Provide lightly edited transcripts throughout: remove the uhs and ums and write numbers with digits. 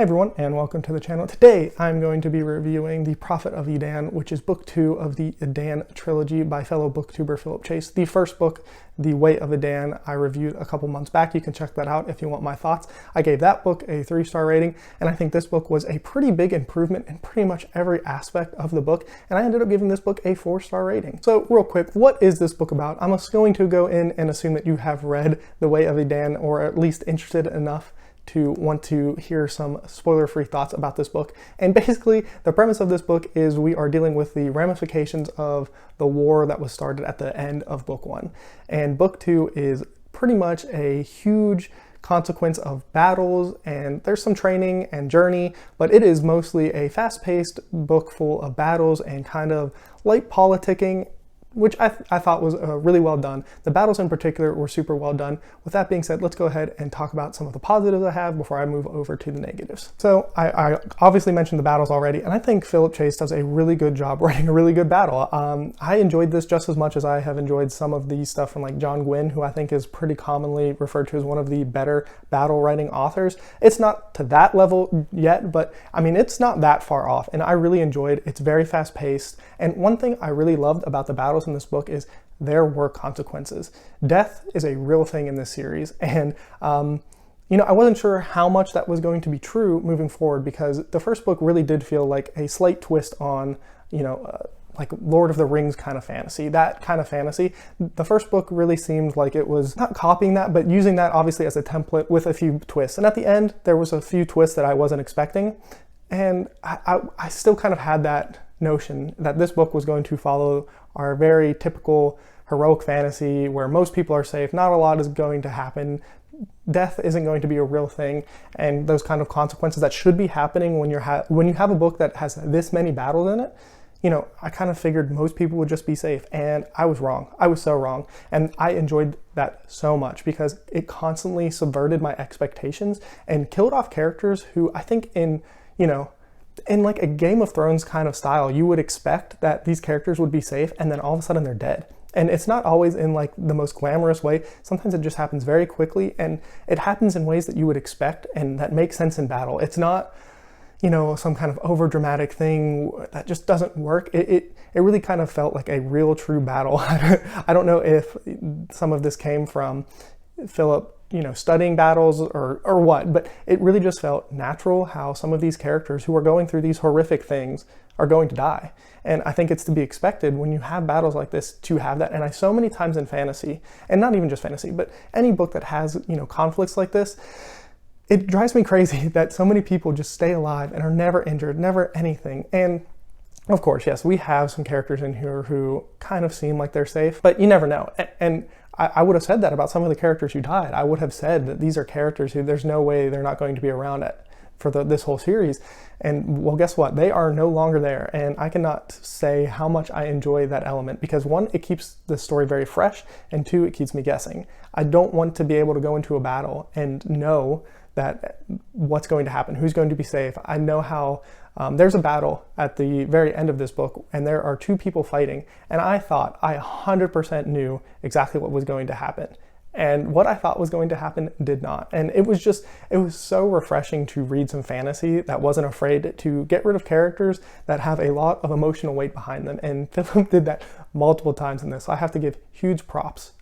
everyone, and welcome to the channel. Today I'm going to be reviewing The Prophet of Edan, which is book 2 of the Edan trilogy by fellow booktuber Philip Chase. The first book, The Way of Edan, I reviewed a couple months back. You can check that out if you want my thoughts. I gave that book a 3-star rating, and I think this book was a pretty big improvement in pretty much every aspect of the book, and I ended up giving this book a 4-star rating. So real quick, what is this book about? I'm just going to go in and assume that you have read The Way of Edan, or at least interested enough to want to hear some spoiler-free thoughts about this book. And basically, the premise of this book is we are dealing with the ramifications of the war that was started at the end of book 1. And book 2 is pretty much a huge consequence of battles, and there's some training and journey, but it is mostly a fast-paced book full of battles and kind of light politicking, which I thought was really well done. The battles in particular were super well done. With that being said, let's go ahead and talk about some of the positives I have before I move over to the negatives. So I obviously mentioned the battles already, and I think Philip Chase does a really good job writing a really good battle. I enjoyed this just as much as I have enjoyed some of the stuff from like John Gwynne, who I think is pretty commonly referred to as one of the better battle writing authors. It's not to that level yet, but I mean, it's not that far off, and I really enjoyed it. It's very fast paced, and one thing I really loved about the battles in this book is there were consequences. Death is a real thing in this series, and you know, I wasn't sure how much that was going to be true moving forward, because the first book really did feel like a slight twist on, you know, like Lord of the Rings kind of fantasy, that kind of fantasy. The first book really seemed like it was not copying that, but using that obviously as a template with a few twists. And at the end, there was a few twists that I wasn't expecting, and I still kind of had that notion that this book was going to follow our very typical heroic fantasy where most people are safe, not a lot is going to happen, death isn't going to be a real thing, and those kind of consequences that should be happening when you have a book that has this many battles in it. You know, I kind of figured most people would just be safe, and I was wrong. I was so wrong, and I enjoyed that so much because it constantly subverted my expectations and killed off characters who I think in like a Game of Thrones kind of style, you would expect that these characters would be safe, and then all of a sudden they're dead. And it's not always in like the most glamorous way. Sometimes it just happens very quickly, and it happens in ways that you would expect and that make sense in battle. It's not, you know, some kind of over dramatic thing that just doesn't work. It really kind of felt like a real true battle. I don't know if some of this came from Philip, you know, studying battles or what, but it really just felt natural how some of these characters who are going through these horrific things are going to die. And I think it's to be expected when you have battles like this to have that. And so many times in fantasy, and not even just fantasy, but any book that has, you know, conflicts like this, it drives me crazy that so many people just stay alive and are never injured, never anything. And of course, yes, we have some characters in here who kind of seem like they're safe, but you never know. And I would have said that about some of the characters who died. I would have said that these are characters who there's no way they're not going to be around for this whole series. And well, guess what? They are no longer there. And I cannot say how much I enjoy that element, because 1, it keeps the story very fresh, and 2, it keeps me guessing. I don't want to be able to go into a battle and know that what's going to happen, who's going to be safe. I know how there's a battle at the very end of this book, and there are 2 people fighting, and I thought I 100% knew exactly what was going to happen. And what I thought was going to happen did not. And it was so refreshing to read some fantasy that wasn't afraid to get rid of characters that have a lot of emotional weight behind them. And Philip did that multiple times in this. So I have to give huge props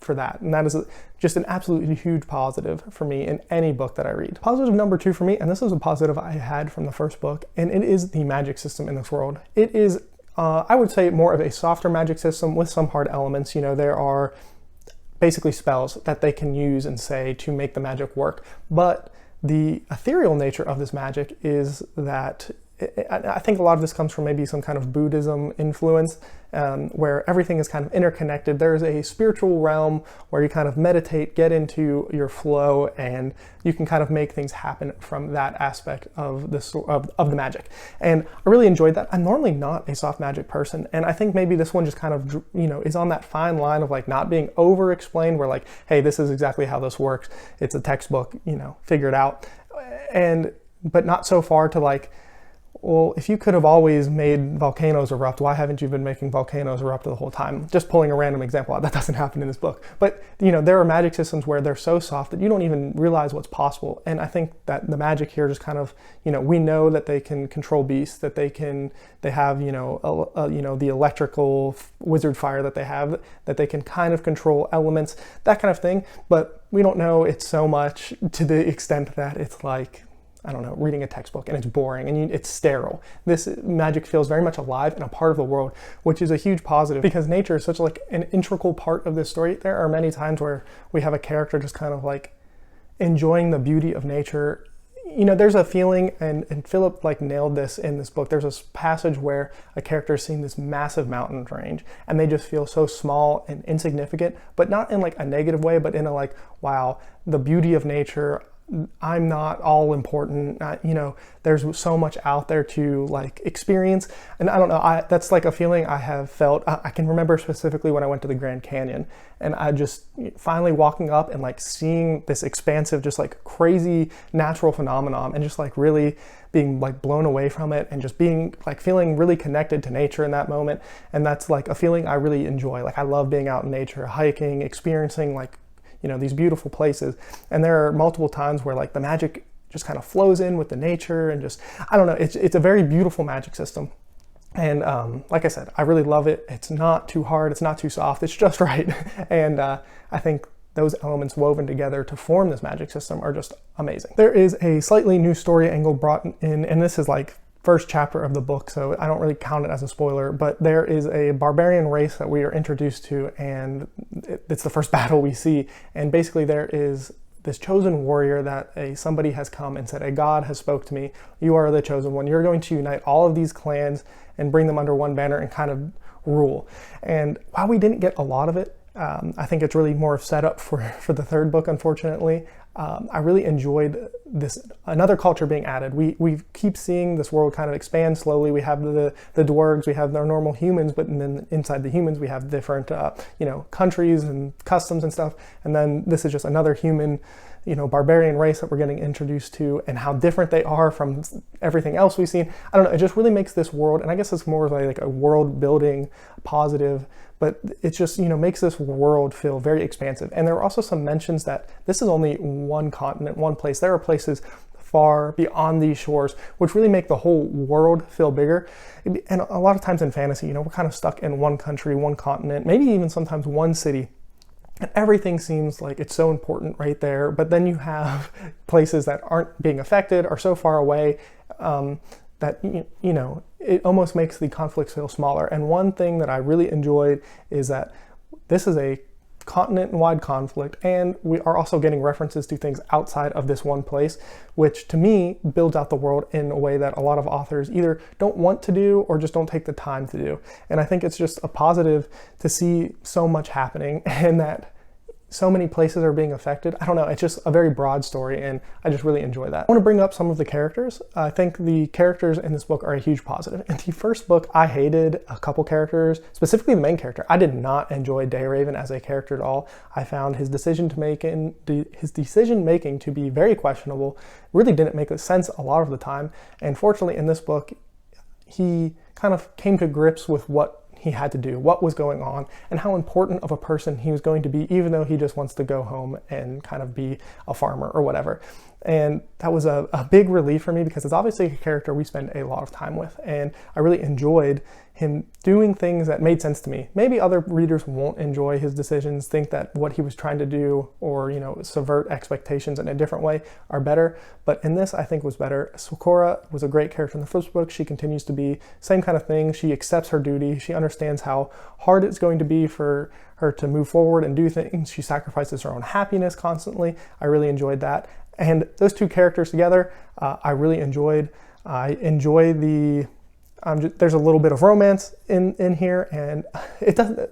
for that. And that is just an absolutely huge positive for me in any book that I read. Positive number 2 for me, and this is a positive I had from the first book, and it is the magic system in this world. It is, I would say, more of a softer magic system with some hard elements. You know, there are basically spells that they can use and say to make the magic work. But the ethereal nature of this magic is that I think a lot of this comes from maybe some kind of Buddhism influence, where everything is kind of interconnected. There's a spiritual realm where you kind of meditate, get into your flow, and you can kind of make things happen from that aspect of the magic. And I really enjoyed that. I'm normally not a soft magic person, and I think maybe this one just kind of, you know, is on that fine line of like not being over explained, where like, hey, this is exactly how this works. It's a textbook, you know, figure it out. But not so far to like, well, if you could have always made volcanoes erupt, why haven't you been making volcanoes erupt the whole time? Just pulling a random example out. That doesn't happen in this book. But, you know, there are magic systems where they're so soft that you don't even realize what's possible. And I think that the magic here just kind of, you know, we know that they can control beasts, that they have, you know, the electrical wizard fire that they have, that they can kind of control elements, that kind of thing. But we don't know it so much to the extent that it's like, I don't know, reading a textbook and it's boring and it's sterile. This magic feels very much alive and a part of the world, which is a huge positive because nature is such like an integral part of this story. There are many times where we have a character just kind of like enjoying the beauty of nature. You know, there's a feeling, and Philip like nailed this in this book. There's this passage where a character is seeing this massive mountain range and they just feel so small and insignificant, but not in like a negative way, but in a like, wow, the beauty of nature, I'm not all important. You know, there's so much out there to like experience. And I don't know, that's like a feeling I have felt. I can remember specifically when I went to the Grand Canyon and I just finally walking up and like seeing this expansive, just like crazy natural phenomenon and just like really being like blown away from it and just being like feeling really connected to nature in that moment. And that's like a feeling I really enjoy. Like I love being out in nature, hiking, experiencing like, you know, these beautiful places. And there are multiple times where like the magic just kind of flows in with the nature and just, I don't know, it's a very beautiful magic system. And like I said, I really love it. It's not too hard, it's not too soft, it's just right. And I think those elements woven together to form this magic system are just amazing. There is a slightly new story angle brought in, and this is like first chapter of the book, so I don't really count it as a spoiler, but there is a barbarian race that we are introduced to, and it's the first battle we see. And basically there is this chosen warrior that somebody has come and said, a god has spoke to me, you are the chosen one, you're going to unite all of these clans and bring them under one banner and kind of rule. And while we didn't get a lot of it, I think it's really more of setup for the third book, unfortunately. I really enjoyed this, another culture being added. We keep seeing this world kind of expand slowly. We have the dwarves, we have our normal humans, but then inside the humans we have different you know, countries and customs and stuff. And then this is just another human, you know, barbarian race that we're getting introduced to, and how different they are from everything else we've seen. I don't know, it just really makes this world, and I guess it's more like a world building positive, but it just, you know, makes this world feel very expansive. And there are also some mentions that this is only one continent, one place. There are places far beyond these shores, which really make the whole world feel bigger. And a lot of times in fantasy, you know, we're kind of stuck in one country, one continent, maybe even sometimes one city. And everything seems like it's so important right there. But then you have places that aren't being affected, are so far away, that, you know, it almost makes the conflicts feel smaller. And one thing that I really enjoyed is that this is a continent-wide conflict, and we are also getting references to things outside of this one place, which to me builds out the world in a way that a lot of authors either don't want to do or just don't take the time to do. And I think it's just a positive to see so much happening and that so many places are being affected. I don't know, it's just a very broad story and I just really enjoy that. I want to bring up some of the characters. I think the characters in this book are a huge positive. In the first book, I hated a couple characters, specifically the main character. I did not enjoy Dayraven as a character at all. I found his decision making to be very questionable, really didn't make sense a lot of the time. And fortunately in this book, he kind of came to grips with what he had to do, what was going on, and how important of a person he was going to be, even though he just wants to go home and kind of be a farmer or whatever. And that was a big relief for me because it's obviously a character we spend a lot of time with, and I really enjoyed him doing things that made sense to me. Maybe other readers won't enjoy his decisions, think that what he was trying to do or, you know, subvert expectations in a different way are better, but in this I think was better. Socorro was a great character in the first book. She continues to be same kind of thing. She accepts her duty. She understands how hard it's going to be for her to move forward and do things. She sacrifices her own happiness constantly. I really enjoyed that. And those two characters together, I really enjoyed. I enjoy the there's a little bit of romance in here, and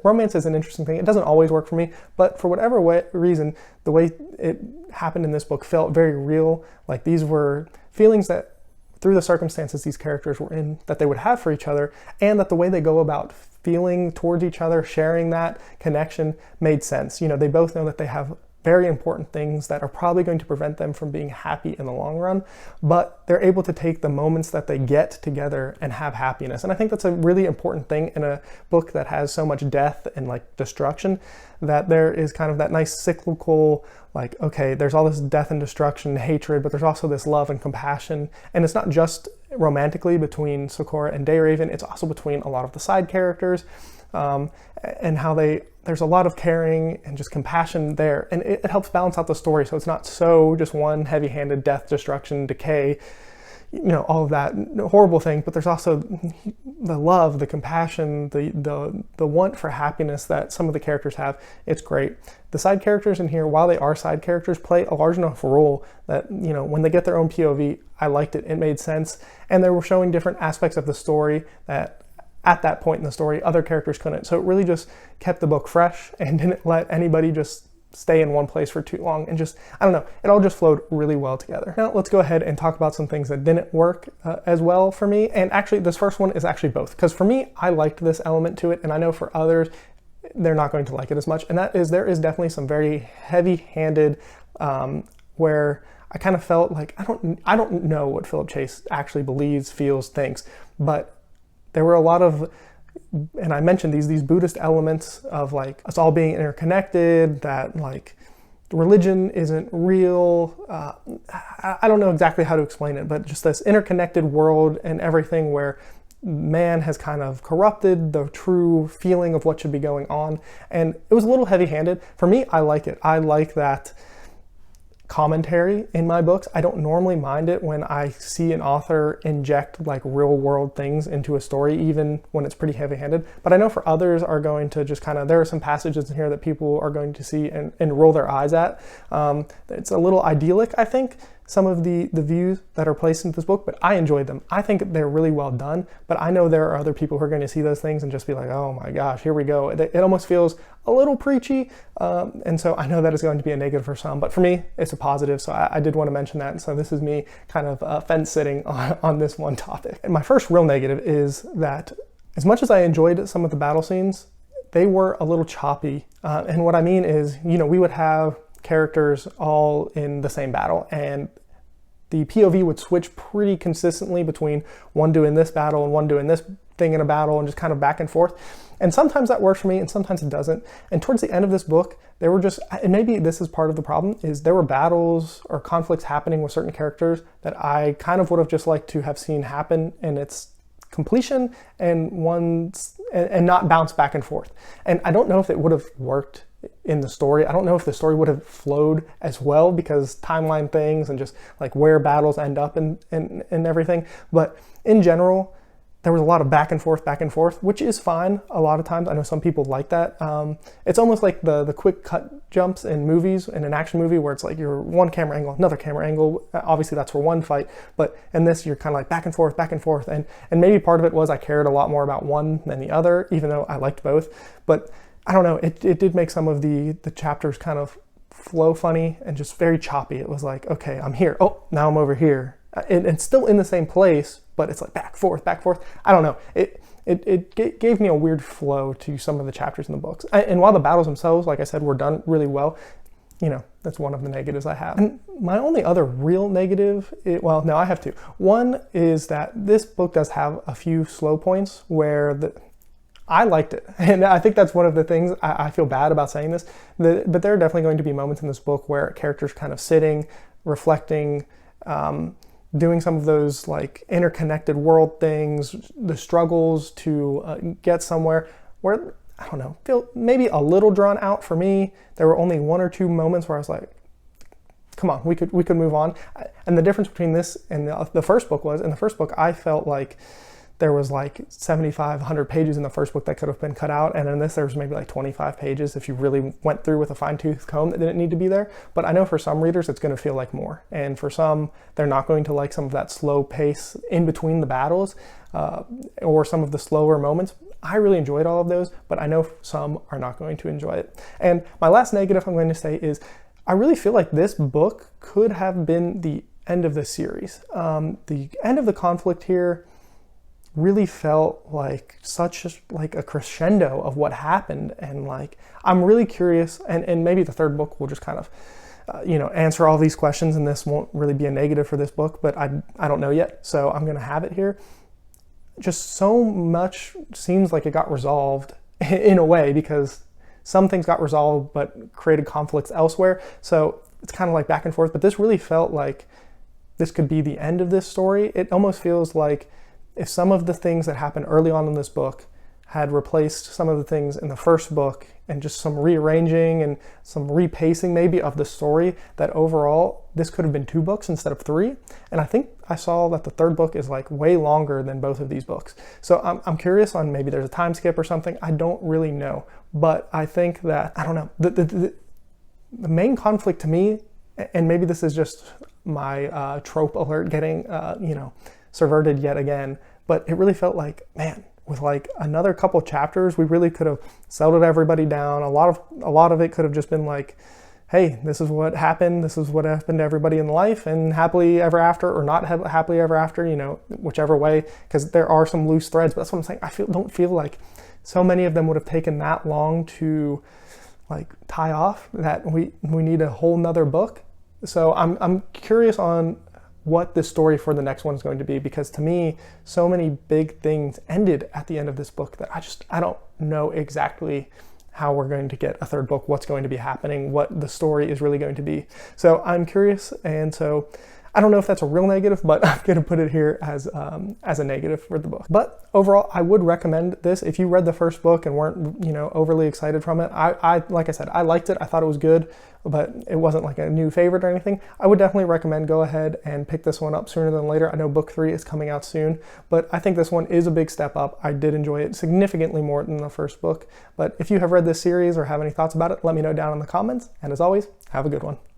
romance is an interesting thing. It doesn't always work for me, but for whatever reason, the way it happened in this book felt very real. Like these were feelings that through the circumstances these characters were in, that they would have for each other, and that the way they go about feeling towards each other, sharing that connection made sense. You know, they both know that they have very important things that are probably going to prevent them from being happy in the long run, but they're able to take the moments that they get together and have happiness. And I think that's a really important thing in a book that has so much death and like destruction, that there is kind of that nice cyclical, like, okay, there's all this death and destruction and hatred, but there's also this love and compassion. And it's not just romantically between Sakura and Dayraven, it's also between a lot of the side characters, and how there's a lot of caring and just compassion there, and it helps balance out the story, so it's not so just one heavy-handed death, destruction, decay, all of that horrible thing, but there's also the love, the compassion, the want for happiness that some of the characters have. It's great. The side characters in here, while they are side characters, play a large enough role that, when they get their own POV, I liked it. It made sense, and they were showing different aspects of the story that at that point in the story other characters couldn't. So it really just kept the book fresh and didn't let anybody just stay in one place for too long, and just, I don't know, it all just flowed really well together. Now let's go ahead and talk about some things that didn't work as well for me. And actually this first one is actually both, because for me, I liked this element to it, and I know for others they're not going to like it as much, and that is there is definitely some very heavy-handed where I kind of felt like I don't know what Philip Chase actually believes, feels, thinks, but there were a lot of, and I mentioned these Buddhist elements of like us all being interconnected, that like religion isn't real. I don't know exactly how to explain it, but just this interconnected world and everything where man has kind of corrupted the true feeling of what should be going on. And it was a little heavy-handed. For me, I like it. I like that commentary in my books. I don't normally mind it when I see an author inject like real world things into a story, even when it's pretty heavy-handed. But I know for others are going to just kind of, there are some passages in here that people are going to see and roll their eyes at. It's a little idyllic, I think, some of the views that are placed into this book, but I enjoyed them. I think they're really well done, but I know there are other people who are going to see those things and just be like, oh my gosh, here we go. It almost feels a little preachy, and so I know that is going to be a negative for some, but for me, it's a positive, so I did want to mention that. And so this is me kind of fence-sitting on this one topic. And my first real negative is that as much as I enjoyed some of the battle scenes, they were a little choppy. And what I mean is, we would have characters all in the same battle, and the POV would switch pretty consistently between one doing this battle and one doing this thing in a battle, and just kind of back and forth. And sometimes that works for me and sometimes it doesn't. And towards the end of this book, there were just, and maybe this is part of the problem, is there were battles or conflicts happening with certain characters that I kind of would have just liked to have seen happen in its completion and not bounce back and forth. And I don't know if it would have worked in the story. I don't know if the story would have flowed as well, because timeline things and just like where battles end up and everything. But in general, there was a lot of back and forth, which is fine a lot of times. I know some people like that. It's almost like the quick cut jumps in movies, in an action movie, where it's like you're one camera angle, another camera angle. Obviously that's for one fight, but in this you're kind of like back and forth. And maybe part of it was I cared a lot more about one than the other, even though I liked both. But I don't know, it did make some of the chapters kind of flow funny and just very choppy. It was like, okay, I'm here. Oh, now I'm over here. It's still in the same place, but it's like back, forth. I don't know. It gave me a weird flow to some of the chapters in the books. And while the battles themselves, like I said, were done really well, that's one of the negatives I have. And my only other real negative, I have two. One is that this book does have a few slow points where I liked it. And I think that's one of the things I feel bad about saying this, but there are definitely going to be moments in this book where characters kind of sitting, reflecting, doing some of those like interconnected world things, the struggles to get somewhere, where, I don't know, feel maybe a little drawn out for me. There were only one or two moments where I was like, come on, we could move on. And the difference between this and the first book was, in the first book, I felt like there was like 7,500 pages in the first book that could have been cut out. And in this, there was maybe like 25 pages if you really went through with a fine-tooth comb that didn't need to be there. But I know for some readers, it's going to feel like more. And for some, they're not going to like some of that slow pace in between the battles or some of the slower moments. I really enjoyed all of those, but I know some are not going to enjoy it. And my last negative I'm going to say is, I really feel like this book could have been the end of the series. The end of the conflict here really felt like like a crescendo of what happened. And like, I'm really curious, and maybe the third book will just kind of answer all these questions, and this won't really be a negative for this book, but I don't know yet, so I'm gonna have it here. Just so much seems like it got resolved in a way, because some things got resolved but created conflicts elsewhere, so it's kind of like back and forth. But this really felt like this could be the end of this story. It almost feels like if some of the things that happened early on in this book had replaced some of the things in the first book, and just some rearranging and some repacing maybe of the story, that overall this could have been 2 books instead of 3. And I think I saw that the third book is like way longer than both of these books. So I'm curious on maybe there's a time skip or something. I don't really know, but I think that, I don't know, the main conflict to me, and maybe this is just my trope alert getting subverted yet again, but it really felt like, man, with like another couple chapters, we really could have settled everybody down. A lot of it could have just been like, hey, this is what happened. This is what happened to everybody in life, and happily ever after, or not happily ever after, whichever way, because there are some loose threads. But that's what I'm saying. Don't feel like so many of them would have taken that long to like tie off, that we need a whole nother book. So I'm curious on what the story for the next one is going to be, because to me, so many big things ended at the end of this book that I don't know exactly how we're going to get a third book, what's going to be happening, what the story is really going to be. So I'm curious, and so I don't know if that's a real negative, but I'm going to put it here as a negative for the book. But overall, I would recommend this. If you read the first book and weren't, overly excited from it, I like I said, I liked it. I thought it was good, but it wasn't like a new favorite or anything. I would definitely recommend go ahead and pick this one up sooner than later. I know book 3 is coming out soon, but I think this one is a big step up. I did enjoy it significantly more than the first book. But if you have read this series or have any thoughts about it, let me know down in the comments. And as always, have a good one.